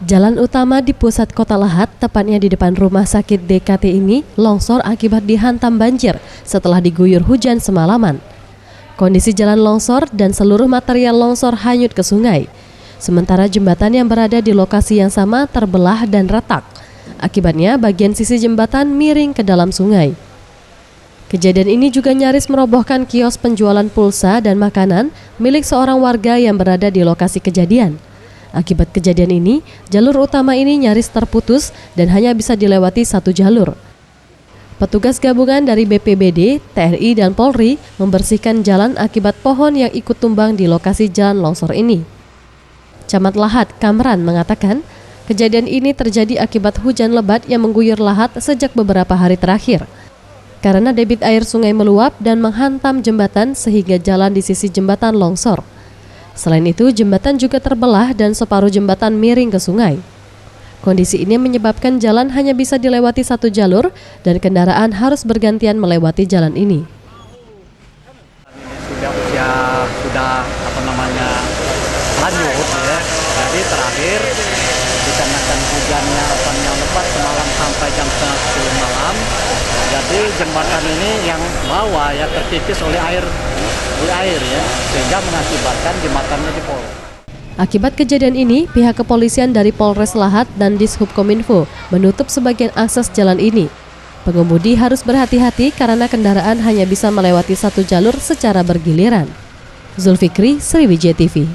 Jalan utama di pusat kota Lahat, tepatnya di depan rumah sakit DKT ini, longsor akibat dihantam banjir setelah diguyur hujan semalaman. Kondisi jalan longsor dan seluruh material longsor hanyut ke sungai. Sementara jembatan yang berada di lokasi yang sama terbelah dan retak. Akibatnya bagian sisi jembatan miring ke dalam sungai. Kejadian ini juga nyaris merobohkan kios penjualan pulsa dan makanan milik seorang warga yang berada di lokasi kejadian. Akibat kejadian ini, jalur utama ini nyaris terputus dan hanya bisa dilewati satu jalur. Petugas gabungan dari BPBD, TNI, dan Polri membersihkan jalan akibat pohon yang ikut tumbang di lokasi jalan longsor ini. Camat Lahat, Kamran, mengatakan kejadian ini terjadi akibat hujan lebat yang mengguyur Lahat sejak beberapa hari terakhir. Karena debit air sungai meluap dan menghantam jembatan sehingga jalan di sisi jembatan longsor. Selain itu, jembatan juga terbelah dan separuh jembatan miring ke sungai. Kondisi ini menyebabkan jalan hanya bisa dilewati satu jalur dan kendaraan harus bergantian melewati jalan ini. Sudah lanjut ya. Jadi terakhir dikarenakan hujannya lebat semalam sampai jam 9:30 malam. Jadi jembatan ini yang bawah ya terkikis oleh air ya, sehingga mengakibatkan jembatannya jebol. Akibat kejadian ini, pihak kepolisian dari Polres Lahat dan Dishub Kominfo menutup sebagian akses jalan ini. Pengemudi harus berhati-hati karena kendaraan hanya bisa melewati satu jalur secara bergiliran. Zulfikri, Sriwijaya TV.